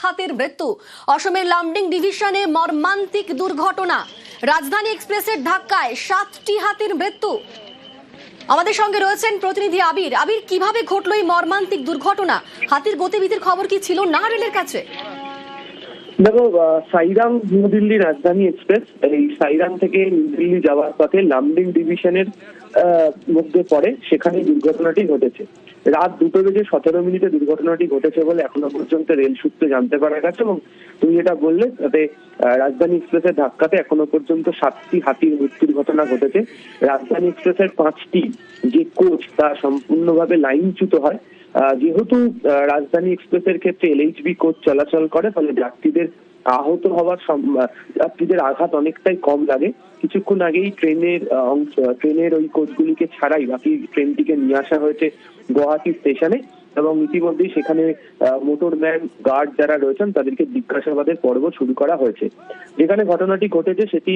হাতির মৃত্যু। অসমের লামডিং ডিভিশনে মর্মান্তিক দুর্ঘটনা। রাজধানী এক্সপ্রেসের ধাক্কায় 7টি হাতির মৃত্যু। আমাদের সঙ্গে রয়েছেন প্রতিনিধি আবির। আবির, কিভাবে ঘটলো এই মর্মান্তিক দুর্ঘটনা? হাতির গতিবিধির খবর কি ছিল না রেলের কাছে? দেখো, সাইরাম নিউ দিল্লি রাজধানী এক্সপ্রেস এই সাইরাম থেকে নিউ দিল্লি যাওয়ার পথে লামডিং ডিভিশনের মধ্যে পড়ে, সেখানে দুর্ঘটনাটি ঘটেছে। রাত 2:17 দুর্ঘটনাটি ঘটেছে বলে এখনো পর্যন্ত রেল সূত্রে জানতে পারা গেছে। এবং তুমি যেটা বললে, তাতে রাজধানী এক্সপ্রেসের ধাক্কাতে এখনো পর্যন্ত 7টি হাতির মৃত্যুর ঘটনা ঘটেছে। রাজধানী এক্সপ্রেসের 5টি যে কোচ তা সম্পূর্ণভাবে লাইনচ্যুত হয়। যেহেতু রাজধানী এক্সপ্রেসের ক্ষেত্রে এলএইচবি কোচ চলাচল করে, ফলে যাত্রীদের যাত্রীদের আঘাত অনেকটাই কম লাগে। কিছুক্ষণ আগেই ট্রেনের ওই কোচগুলিকে ছাড়াই বাকি ট্রেনটিকে নিয়ে আসা হয়েছে গুয়াহাটি স্টেশনে, এবং ইতিমধ্যেই সেখানে মোটরম্যান গার্ড যারা রয়েছেন তাদেরকে জিজ্ঞাসাবাদের পর্ব শুরু করা হয়েছে। যেখানে ঘটনাটি ঘটেছে সেটি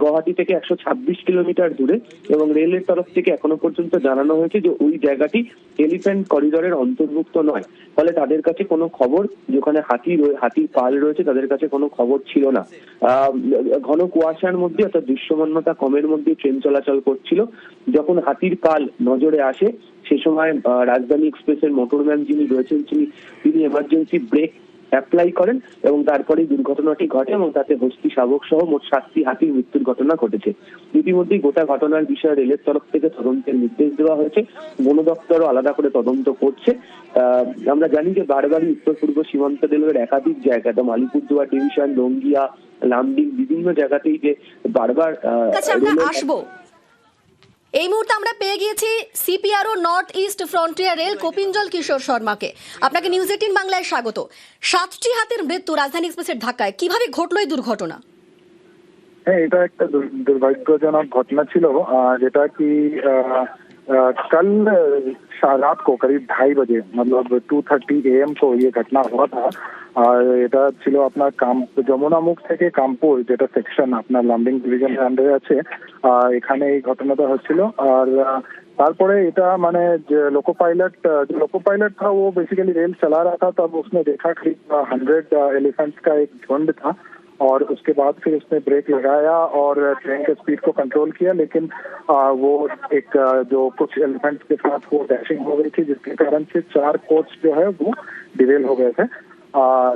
গুয়াহাটি থেকে 126 কিলোমিটার দূরে, এবং রেলের তরফ থেকে এখনো পর্যন্ত জানানো হয়েছে যে ওই জায়গাটি এলিফ্যান্ট করিডোরের অন্তর্ভুক্ত নয়। ফলে তাদের কাছে কোনো খবর, যেখানে হাতির পাল রয়েছে তাদের কাছে কোনো খবর ছিল না। ঘন কুয়াশার মধ্যে, অর্থাৎ দৃশ্যমানতা কমের মধ্যে ট্রেন চলাচল করছিল। যখন হাতির পাল নজরে আসে, সে সময় রাজধানী এক্সপ্রেসের মোটরম্যান যিনি রয়েছেন তিনি এমার্জেন্সি ব্রেক অ্যাপ্লাই করেন, এবং তারপরেই দুর্ঘটনাটি ঘটে, এবং তাতে হস্তি শাবক সহ মোট 7টি হাতির মৃত্যুর ঘটনা ঘটেছে। ইতিমধ্যেই গোটা ঘটনার বিষয়ে রেলের তরফ থেকে তদন্তের নির্দেশ দেওয়া হয়েছে। বন দপ্তরও আলাদা করে তদন্ত করছে। আমরা জানি যে বারবারই উত্তর পূর্ব সীমান্ত রেলওয়ের একাধিক জায়গা, যেমন আলিপুরদুয়ার ডিভিশন, লঙ্গিয়া, লামডিং, বিভিন্ন জায়গাতেই যে বারবার আসবো। এই মুহূর্তে আমরা পেয়ে গিয়েছি CPRO north east frontier rail Kapinjal Kishore শর্মাকে। আপনাকে নিউজ 18 বাংলায় স্বাগত। 7টি হাতির মৃত্যু রাজধানী এক্সপ্রেসের ধাক্কায়, কিভাবে ঘটলো এই দুর্ঘটনা? হ্যাঁ, এটা একটা দুর্ভাগ্যজনক ঘটনা ছিল, যেটা কি कल रात को करीब 2:30 बजे, मतलब 2:30 AM को ये घटना हुआ था। এটা ছিল আপনার যমুনামুখ থেকে কামপুর, যেটা সেকশন আপনার লামডিং ডিভিশনের আন্ডারে আছে, এখানে এই ঘটনাটা হচ্ছিল। আর তারপরে এটা মানে जो लोको पायलट था वो बेसिकली रेल चला रहा था, तब उसने देखा करीब 100 एलिफेंट्स का एक झुंड था, और उसके बाद फिर उसने ब्रेक लगाया और ट्रेन के स्पीड को कंट्रोल किया। लेकिन वो एक जो कुछ एलिफेंट्स के साथ वो डैशिंग हो गई थी, जिसके कारण से 4 कोच जो है वो डिरेल हो गए थे।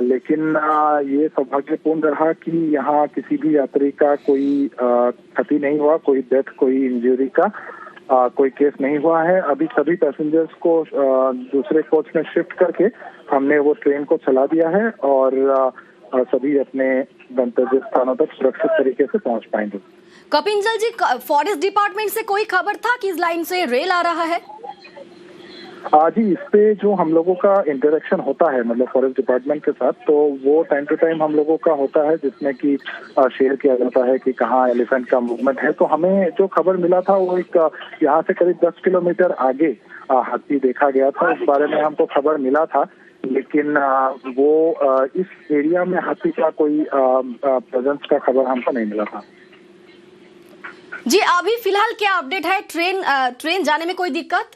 लेकिन ये सौभाग्यपूर्ण रहा कि यहाँ किसी भी यात्री का कोई क्षति नहीं हुआ, कोई डेथ, कोई इंजरी का कोई केस नहीं हुआ है। अभी सभी पैसेंजर्स को दूसरे कोच में शिफ्ट करके हमने वो ट्रेन को चला दिया है, और सभी अपने गंतव्य स्थानों तक सुरक्षित तरीके से पहुंच पाएंगे। कपिंजल जी, फॉरेस्ट डिपार्टमेंट से कोई खबर था कि इस लाइन से रेल आ रहा है? जी, इस पे जो हम लोगों का इंटरेक्शन होता है, मतलब फॉरेस्ट डिपार्टमेंट के साथ, तो वो टाइम टू टाइम हम लोगों का होता है, जिसमें कि शेयर किया जाता है कि कहाँ एलिफेंट का मूवमेंट है। तो हमें जो खबर मिला था वो एक यहाँ से करीब 10 किलोमीटर आगे हाथी देखा गया था। इस बारे में हमको खबर मिला था, लेकिन वो इस एरिया में हाथी का कोई प्रेजेंस का खबर हमको नहीं मिला था। जी, अभी फिलहाल क्या अपडेट है? ट्रेन जाने में कोई दिक्कत?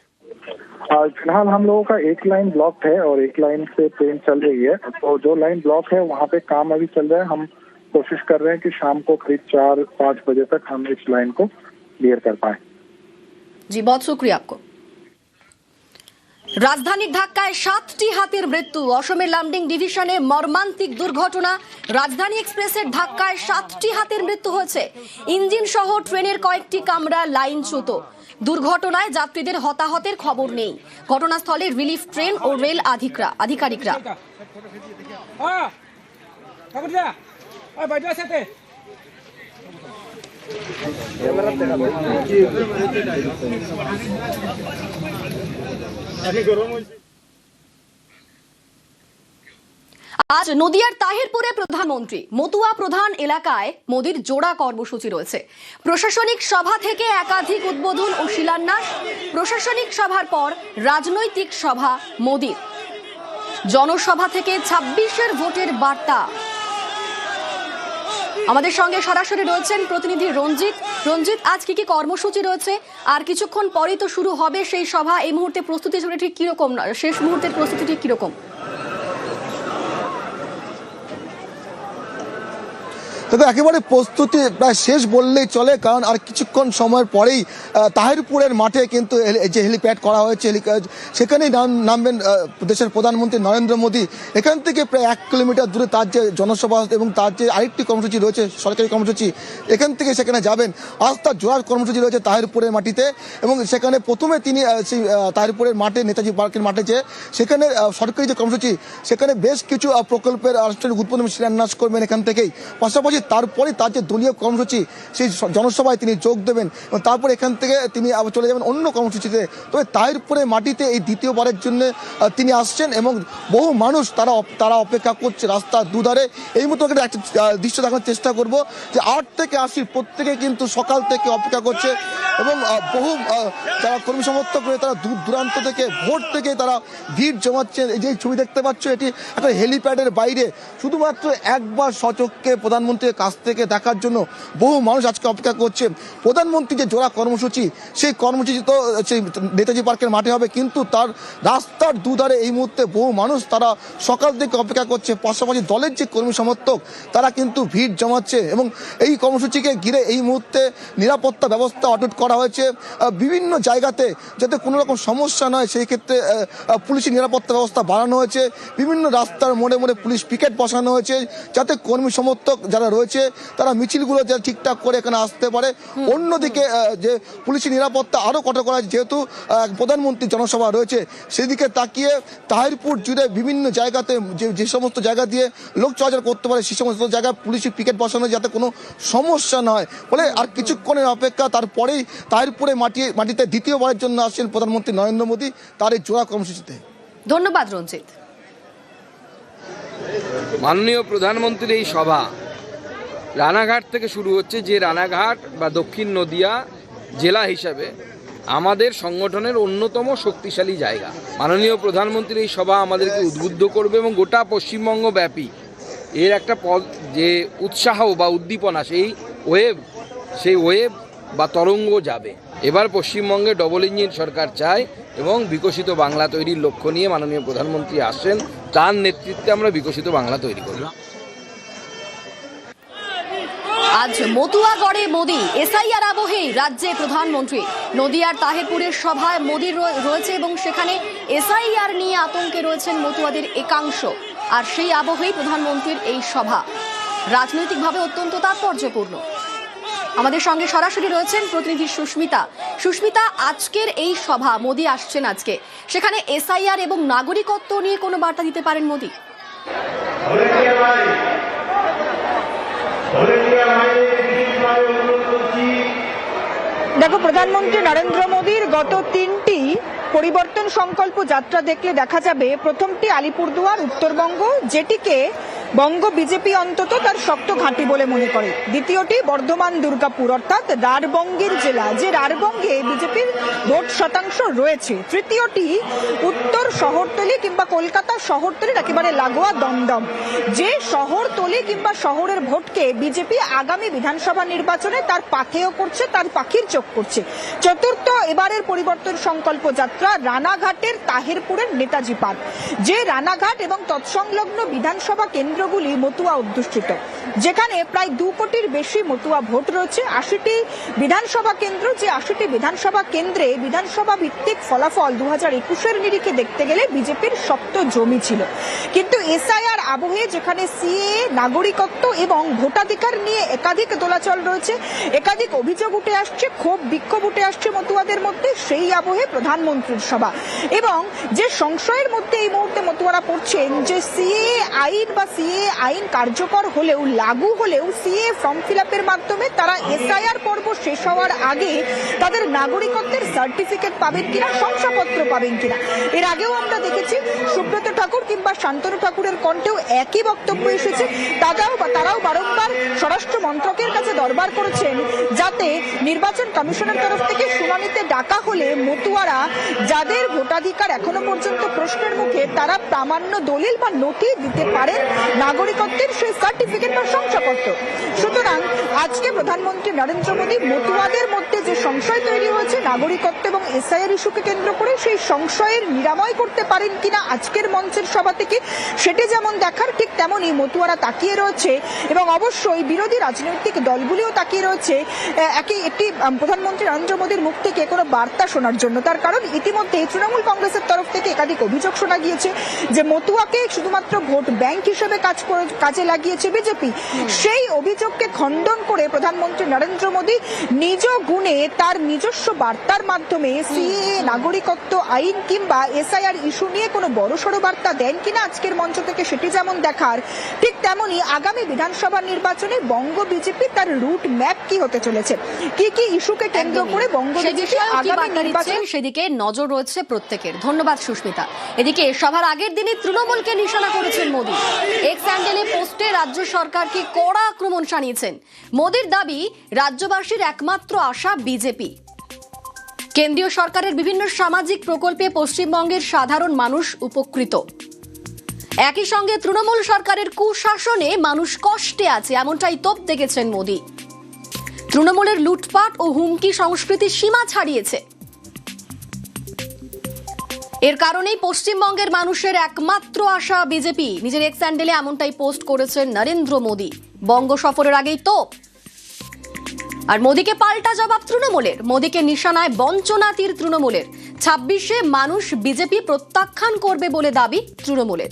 फिलहाल हम लोगों का एक लाइन ब्लॉक है और एक लाइन से ट्रेन चल रही है। तो जो लाइन ब्लॉक है वहाँ पे काम अभी चल रहा है। हम कोशिश कर रहे हैं कि शाम को करीब 4-5 बजे तक हम इस लाइन को क्लियर कर पाए। जी, बहुत शुक्रिया आपको। রাজধানীর ধাক্কায় 7টি হাতির মৃত্যু। অসমের লামডিং ডিভিশনে মর্মান্তিক দুর্ঘটনা। রাজধানী এক্সপ্রেসের ধাক্কায় 7টি হাতির মৃত্যু হয়েছে। ইঞ্জিন সহ ট্রেনের কয়েকটি কামরা লাইনচ্যুত। দুর্ঘটনায় যাত্রীদের হতাহতের খবর নেই। ঘটনাস্থলে রিলিফ ট্রেন ও রেল আধিকারিকরা। আজ নদিয়ার তাহিরপুরে প্রধানমন্ত্রী মতুয়া প্রধান এলাকায় মোদির জোড়া কর্মসূচি রয়েছে। প্রশাসনিক সভা থেকে একাধিক উদ্বোধন ও শিলান্যাস। প্রশাসনিক সভার পর রাজনৈতিক সভা মোদির। জনসভা থেকে 26-এর ভোটের বার্তা। আমাদের সঙ্গে সরাসরি রয়েছেন প্রতিনিধি রঞ্জিত, আজ কি কি কর্মসূচি রয়েছে, আর কিছুক্ষণ পরেই তো শুরু হবে সেই সভা। এই মুহূর্তে প্রস্তুতি ঠিক কিরকম, শেষ মুহূর্তের প্রস্তুতি ঠিক কিরকম? তবে একেবারে প্রস্তুতি প্রায় শেষ বললেই চলে, কারণ আর কিছুক্ষণ সময়ের পরেই তাহিরপুরের মাঠে কিন্তু যে হেলিপ্যাড করা হয়েছে সেখানেই নামবেন দেশের প্রধানমন্ত্রী নরেন্দ্র মোদী। এখান থেকে প্রায় 1 কিলোমিটার দূরে তার যে জনসভা এবং তার যে আরেকটি কর্মসূচি রয়েছে সরকারি কর্মসূচি, এখান থেকে সেখানে যাবেন। আজ তার জোড়ার কর্মসূচি রয়েছে তাহিরপুরের মাটিতে এবং সেখানে প্রথমে তিনি সেই তাহিরপুরের মাঠে নেতাজি পার্কের মাঠে যে সেখানে সরকারি যে কর্মসূচি সেখানে বেশ কিছু প্রকল্পের আনুষ্ঠানিক উদ্বোধন শিলান্যাস করবেন এখান থেকেই। পাশাপাশি তারপরে তার যে দলীয় কর্মসূচি সেই জনসভায় তিনি যোগ দেবেন এবং তারপর এখান থেকে তিনি আবার চলে যাবেন অন্য কর্মসূচিতে। তবে তাহিরপুরের মাটিতে এই দ্বিতীয়বারের জন্য তিনি আসছেন এবং বহু মানুষ তারা অপেক্ষা করছে রাস্তার দুধারে। এই মতো একটা দৃশ্য দেখানোর চেষ্টা করব যে 8 থেকে 80 প্রত্যেকে কিন্তু সকাল থেকে অপেক্ষা করছে এবং বহু যারা কর্মী সমর্থক রয়েছে তারা দূর দূরান্ত থেকে ভোট থেকে তারা ভিড় জমাচ্ছে। এই যে ছবি দেখতে পাচ্ছ এটি একটা হেলিপ্যাডের বাইরে, শুধুমাত্র একবার সচক্ষে প্রধানমন্ত্রীর কাছ থেকে দেখার জন্য বহু মানুষ আজকে অপেক্ষা করছে। প্রধানমন্ত্রী যে জোড়া কর্মসূচি সেই কর্মসূচি তো সেই নেতাজি পার্কের মাঠে হবে, কিন্তু তার রাস্তার দুধারে এই মুহূর্তে বহু মানুষ তারা সকাল থেকে অপেক্ষা করছে। পাশাপাশি দলের যে কর্মী সমর্থক তারা কিন্তু ভিড় জমাচ্ছে এবং এই কর্মসূচিকে ঘিরে এই মুহূর্তে নিরাপত্তা ব্যবস্থা অটুট করা হয়েছে বিভিন্ন জায়গাতে, যাতে কোনো রকম সমস্যা নয় সেই ক্ষেত্রে পুলিশি নিরাপত্তা ব্যবস্থা বাড়ানো হয়েছে। বিভিন্ন রাস্তার মোড়ে মোড়ে পুলিশ পিকেট বসানো হয়েছে যাতে কর্মী সমর্থক যারা রয়েছে তারা মিছিলগুলো যাতে ঠিকঠাক করে এখানে আসতে পারে। অন্যদিকে যে পুলিশি নিরাপত্তা আরও কঠোর করা হয়েছে, যেহেতু প্রধানমন্ত্রী জনসভা রয়েছে সেদিকে তাকিয়ে তাহিরপুর জুড়ে বিভিন্ন জায়গাতে যে সমস্ত জায়গা দিয়ে লোক চলাচল করতে পারে সেই সমস্ত জায়গায় পুলিশি পিকেট বসানো যাতে কোনো সমস্যা নয় বলে। আর কিছুক্ষণের অপেক্ষা, তারপরেই তাহিরপুরে মাটিতে দ্বিতীয়বারের জন্য আসছেন প্রধানমন্ত্রী নরেন্দ্র মোদী তার এই জোড়া কর্মসূচিতে। ধন্যবাদ রঞ্জিত। মাননীয় প্রধানমন্ত্রীর এই সভা রানাঘাট থেকে শুরু হচ্ছে, যে রানাঘাট বা দক্ষিণ নদিয়া জেলা হিসাবে আমাদের সংগঠনের অন্যতম শক্তিশালী জায়গা। মাননীয় প্রধানমন্ত্রীর এই সভা আমাদেরকে উদ্বুদ্ধ করবে এবং গোটা পশ্চিমবঙ্গ ব্যাপী এর একটা যে উৎসাহ বা উদ্দীপনা সেই ওয়েভ বা তরঙ্গ যাবে। এবার পশ্চিমবঙ্গে ডবল ইঞ্জিন সরকার চায় এবং বিকশিত বাংলা তৈরির লক্ষ্য নিয়ে মাননীয় প্রধানমন্ত্রী আসছেন, তার নেতৃত্বে আমরা বিকশিত বাংলা তৈরি করব। আজ মতুয়াগড়ে মোদি, এসআইআর আবহে রাজ্যে প্রধানমন্ত্রী। নদিয়ার তাহিরপুরের সভায় মোদি রয়েছে এবং সেখানে এসআইআর নিয়ে আতঙ্কে রয়েছেন মতুয়াদের একাংশ। আর সেই আবহেই প্রধানমন্ত্রীর এই সভা রাজনৈতিকভাবে অত্যন্ত তাৎপর্যপূর্ণ। আমাদের সঙ্গে সরাসরি রয়েছেন প্রতিনিধি সুস্মিতা। আজকের এই সভা, মোদি আসছেন আজকে, সেখানে এসআইআর এবং নাগরিকত্ব নিয়ে কোনো বার্তা দিতে পারেন মোদি? দেখো, প্রধানমন্ত্রী নরেন্দ্র মোদীর গত 3টি পরিবর্তন সংকল্প যাত্রা দেখলে দেখা যাবে, প্রথমটি আলিপুরদুয়ার উত্তরবঙ্গ, যেটিকে বঙ্গ বিজেপি অন্তত তার শক্ত ঘাঁটি বলে মনে করে। দ্বিতীয়টি বর্ধমান দুর্গাপুর অর্থাৎ রাঢ়বঙ্গের জেলা, যে রাঢ়বঙ্গে বিজেপির ভোট শতাংশ রয়েছে। তৃতীয়টি উত্তর শহরতলি কিংবা কলকাতা শহরতলির একেবারে লাগোয়া দমদম, যে শহরতলি কিংবা শহরের ভোটকে বিজেপি আগামী বিধানসভা নির্বাচনে তার পাথেয় করছে, তার পাখির চোখ করছে। চতুর্থ এবারের পরিবর্তন সংকল্প যাত্রা রানাঘাটের তাহিরপুরের নেতাজি পার্ক, যে রানাঘাট এবং তৎসংলগ্ন বিধানসভা কেন্দ্রগুলি মতুয়া অধ্যুষিত, যেখানে প্রায় 2 কোটির বেশি মতুয়া ভোট রয়েছে। 80টি বিধানসভা কেন্দ্র, যে 80টি বিধানসভা কেন্দ্রে বিধানসভা ভিত্তিক ফলাফল 2021-এর নিরিখে দেখতে গেলে বিজেপির শক্ত জমি ছিল। কিন্তু এসআইআর আবহে যেখানে সিএএ, নাগরিকত্ব এবং ভোটাধিকার নিয়ে একাধিক দোলাচল রয়েছে, একাধিক অভিযোগ উঠে আসছে, ক্ষোভ বিক্ষোভ উঠে আসছে মতুয়াদের মধ্যে, সেই আবহে প্রধানমন্ত্রীর সভা। এবং যে সংশয়ের মধ্যে এই মুহূর্তে মতুয়ারা পড়ছেন যে সিএএ আইন বা সিএএ আইন কার্যকর হলেও, লাগু হলেও সিএএ ফর্ম ফিল আপের মাধ্যমে তারা এসআইআর পর্ব শেষ হওয়ার আগে তাদের নাগরিকত্বের সার্টিফিকেট পাবেন কিনা, শংসাপত্র পাবেন কিনা। এর আগেও আমরা দেখেছি সুব্রত ঠাকুর কিংবা শান্তনু ঠাকুরের কণ্ঠেও একই বক্তব্য এসেছে। তারাও বারংবার স্বরাষ্ট্র মন্ত্রকের কাছে দরবার করেছেন যাতে নির্বাচন কমিশনের তরফ থেকে শুনানিতে ডাকা হলে মতুয়ারা যাদের ভোটাধিকার এখনো পর্যন্ত প্রশ্নের মুখে, তারা প্রামাণ্য দলিল বা নথি দিতে পারেন নাগরিকত্বের সেই সার্টিফিকেট বা শংসাপত্র। সুতরাং আজকে প্রধানমন্ত্রী নরেন্দ্র মোদী মতুয়াদের মধ্যে যে সংশয় তৈরি হয়েছে নাগরিকত্ব এবং এসআইআর ইস্যুকে কেন্দ্র করে, সেই সংশয়ের নিরাময় করতে পারেন কিনা আজকের মঞ্চের সভা থেকে, সেটি যেমন দেখার, ঠিক তেমনই মতুয়ারা তাকিয়ে রয়েছে এবং অবশ্যই বিরোধী রাজনৈতিক দলগুলিও তাকিয়ে রয়েছে একটি প্রধানমন্ত্রী নরেন্দ্র মোদীর মুখ থেকে কোনো বার্তা শোনার জন্য। তার কারণ ইতিমধ্যে তৃণমূল কংগ্রেসের তরফ থেকে একাধিক অভিযোগ শোনা গিয়েছে যে মতুয়াকে শুধুমাত্র ভোট ব্যাংক হিসেবে কাজে লাগিয়েছে বিজেপি। সেই অভিযোগকে খণ্ডন করে প্রধানমন্ত্রী নরেন্দ্র মোদী নিজ গুণে তার নিজস্ব বার্তার মাধ্যমে সিএএ, নাগরিকত্ব আইন কিংবা এসআইআর ইস্যু নিয়ে কোনো বড়সড় বার্তা দেন কিনা আজকের মঞ্চ থেকে, সেটি যেমন দেখার, ঠিক তেমনি আগামী বিধানসভা নির্বাচনে বঙ্গ বিজেপি তার রুট ম্যাপ কি হতে চলেছে, কি কি ইস্যুকে কেন্দ্র করে বঙ্গ বিজেপি আগামী নির্বাচন, সেদিকে নজর রয়েছে প্রত্যেকের। ধন্যবাদ সুস্মিতা। এদিকে সভার আগের দিনই তৃণমূলকে নিশানা করেছেন মোদী। এক্স হ্যান্ডেলে পোস্টে রাজ্য সরকারকে কড়া আক্রমণ শানিয়েছেন। মোদীর দাবি, রাজ্যবাসীর একমাত্র আশা বিজেপি। কেন্দ্রীয় সরকারের বিভিন্ন সামাজিক প্রকল্পে পশ্চিমবঙ্গের সাধারণ মানুষ উপকৃত। একই সঙ্গে তৃণমূল সরকারের কুশাসনে মানুষ কষ্টে আছে, এমনটাই তোপ দেখেছেন মোদী। তৃণমূলের লুটপাট ও হুমকি সংস্কৃতির সীমা ছাড়িয়েছে। এর কারণেই পশ্চিমবঙ্গের মানুষের একমাত্র আশা বিজেপি। নিজের এক্স হ্যান্ডেলে এমনটাই পোস্ট করেছেন নরেন্দ্র মোদী। বঙ্গ সফরের আগেই তোপ। আর মোদীকে পাল্টা জবাব তৃণমূলের। মোদীকে নিশানায় বঞ্চনা তীর তৃণমূলের। 26-এ মানুষ বিজেপি প্রত্যাখ্যান করবে বলে দাবি তৃণমূলের।